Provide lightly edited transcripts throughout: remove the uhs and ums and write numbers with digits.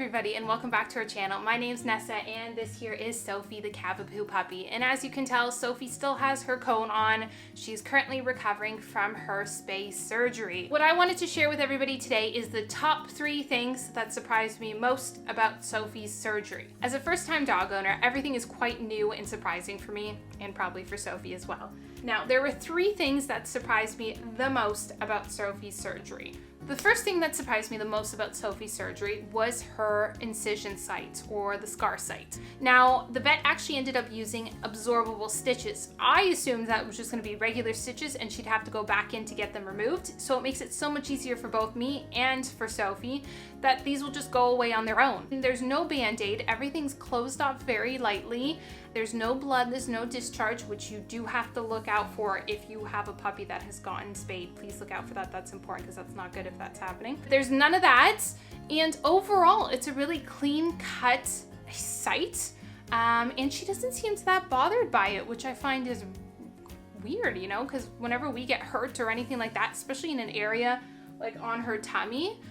everybody, and welcome back to our channel. My name's Nessa and this here is Sophie, the Cavapoo puppy. And as you can tell, Sophie still has her cone on. She's currently recovering from her spay surgery. What I wanted to share with everybody today is the top 3 things that surprised me most about Sophie's surgery. As a first-time dog owner, everything is quite new and surprising for me, and probably for Sophie as well. Now, there were 3 things that surprised me the most about Sophie's surgery. The first thing that surprised me the most about Sophie's surgery was her incision site, or the scar site. Now, the vet actually ended up using absorbable stitches. I assumed that was just going to be regular stitches and she'd have to go back in to get them removed, so it makes it so much easier for both me and for Sophie that these will just go away on their own. There's no band-aid, everything's closed off very lightly, there's no blood, there's no discharge, which you do have to look out for if you have a puppy that has gotten spayed. Please look out for that, that's important because that's not good if that's happening. There's none of that, and overall it's a really clean cut site, and she doesn't seem that bothered by it, which I find is weird, you know, because whenever we get hurt or anything like that, especially in an area like on her tummy,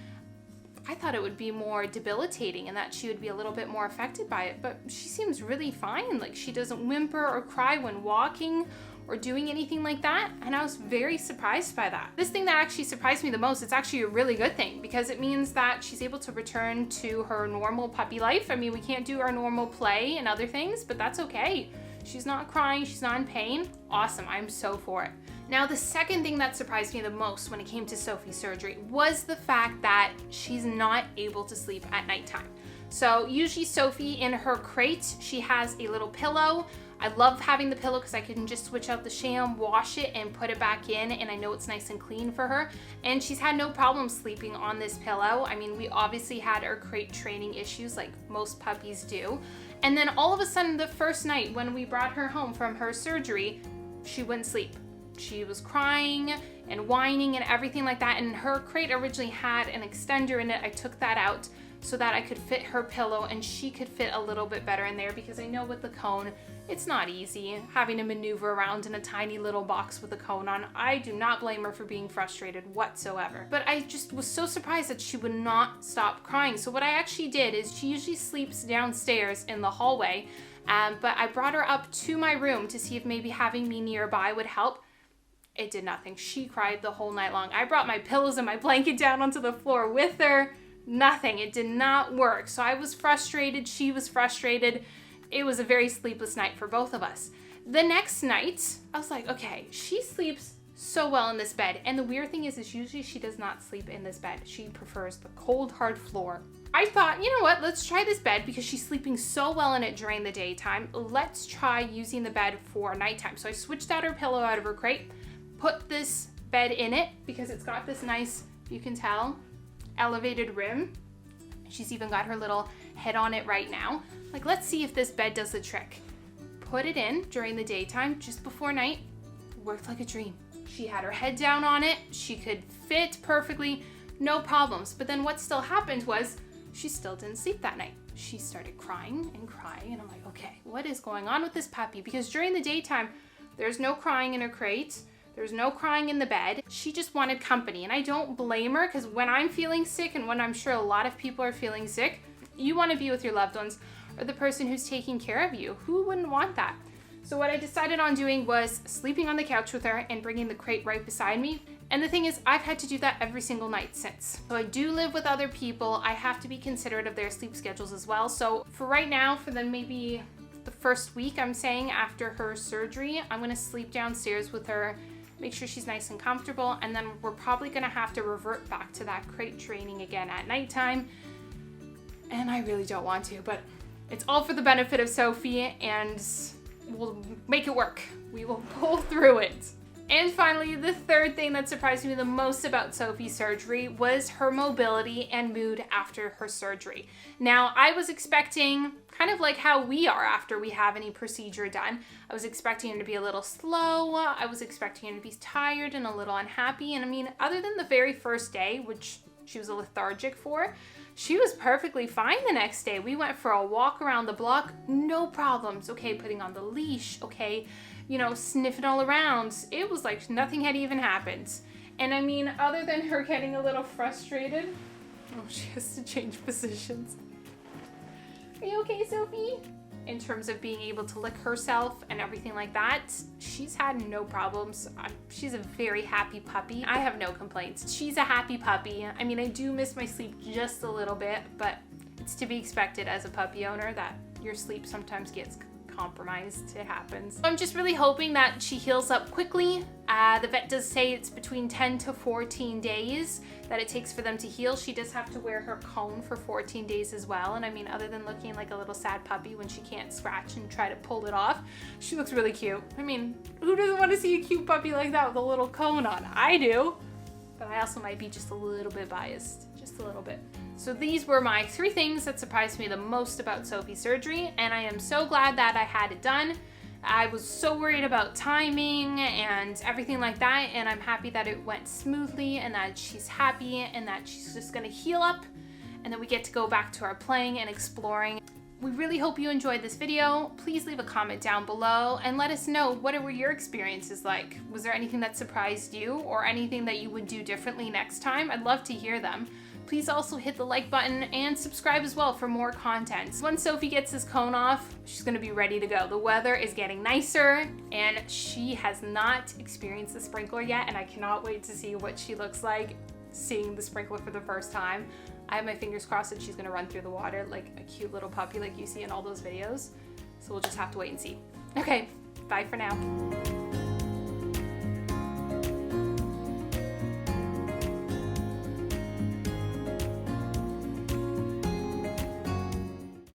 I thought it would be more debilitating and that she would be a little bit more affected by it, but she seems really fine. Like, she doesn't whimper or cry when walking or doing anything like that, and I was very surprised by that. This thing that actually surprised me the most, it's actually a really good thing because it means that she's able to return to her normal puppy life. I mean, we can't do our normal play and other things, but that's okay. She's not crying, she's not in pain. Awesome, I'm so for it. Now, the second thing that surprised me the most when it came to Sophie's surgery was the fact that she's not able to sleep at nighttime. So usually Sophie, in her crate, she has a little pillow. I love having the pillow because I can just switch out the sham, wash it, and put it back in, and I know it's nice and clean for her. And she's had no problem sleeping on this pillow. I mean, we obviously had our crate training issues like most puppies do. And then all of a sudden, the first night when we brought her home from her surgery, she wouldn't sleep. She was crying and whining and everything like that, and her crate originally had an extender in it. I took that out so that I could fit her pillow and she could fit a little bit better in there, because I know with the cone, it's not easy having to maneuver around in a tiny little box with a cone on. I do not blame her for being frustrated whatsoever. But I just was so surprised that she would not stop crying. So what I actually did is, she usually sleeps downstairs in the hallway, but I brought her up to my room to see if maybe having me nearby would help. It did nothing. She cried the whole night long. I brought my pillows and my blanket down onto the floor with her. Nothing. It did not work. So I was frustrated. She was frustrated. It was a very sleepless night for both of us. The next night, I was like, okay, she sleeps so well in this bed. And the weird thing is usually she does not sleep in this bed. She prefers the cold, hard floor. I thought, you know what, let's try this bed because she's sleeping so well in it during the daytime. Let's try using the bed for nighttime. So I switched out her pillow out of her crate, put this bed in it because it's got this nice, you can tell, elevated rim. She's even got her little head on it right now. Like, let's see if this bed does the trick. Put it in during the daytime, just before night. Worked like a dream. She had her head down on it. She could fit perfectly, no problems. But then what still happened was she still didn't sleep that night. She started crying and crying, and I'm like, okay, what is going on with this puppy? Because during the daytime, there's no crying in her crate. There's no crying in the bed. She just wanted company, and I don't blame her, because when I'm feeling sick, and when I'm sure a lot of people are feeling sick, you want to be with your loved ones or the person who's taking care of you. Who wouldn't want that? So what I decided on doing was sleeping on the couch with her and bringing the crate right beside me. And the thing is, I've had to do that every single night since. So I do live with other people. I have to be considerate of their sleep schedules as well. So for right now, for then maybe the first week, I'm saying, after her surgery, I'm gonna sleep downstairs with her, make sure she's nice and comfortable, and then we're probably gonna have to revert back to that crate training again at nighttime. And I really don't want to, but it's all for the benefit of Sophie, and we'll make it work. We will pull through it. And finally, the third thing that surprised me the most about Sophie's surgery was her mobility and mood after her surgery. Now, I was expecting, kind of like how we are after we have any procedure done, I was expecting her to be a little slow, I was expecting her to be tired and a little unhappy, and I mean, other than the very first day, which she was a lethargic for, she was perfectly fine the next day. We went for a walk around the block, no problems. Okay, putting on the leash, okay, you know, sniffing all around. It was like nothing had even happened. And I mean, other than her getting a little frustrated, oh, she has to change positions. Are you okay, Sophie? In terms of being able to lick herself and everything like that, she's had no problems. She's a very happy puppy. I have no complaints. She's a happy puppy. I mean, I do miss my sleep just a little bit, but it's to be expected as a puppy owner that your sleep sometimes gets compromised. It happens. I'm just really hoping that she heals up quickly. The vet does say it's between 10 to 14 days that it takes for them to heal. She does have to wear her cone for 14 days as well. And I mean, other than looking like a little sad puppy when she can't scratch and try to pull it off, she looks really cute. I mean, who doesn't want to see a cute puppy like that with a little cone on? I do. But I also might be just a little bit biased, just a little bit. So these were my 3 things that surprised me the most about Sophie's surgery, and I am so glad that I had it done. I was so worried about timing and everything like that, and I'm happy that it went smoothly and that she's happy and that she's just gonna heal up, and then we get to go back to our playing and exploring. We really hope you enjoyed this video. Please leave a comment down below and let us know what were your experiences like. Was there anything that surprised you or anything that you would do differently next time? I'd love to hear them. Please also hit the like button and subscribe as well for more content. Once Sophie gets this cone off, she's gonna be ready to go. The weather is getting nicer and she has not experienced the sprinkler yet, and I cannot wait to see what she looks like seeing the sprinkler for the first time. I have my fingers crossed that she's gonna run through the water like a cute little puppy like you see in all those videos. So we'll just have to wait and see. Okay, bye for now.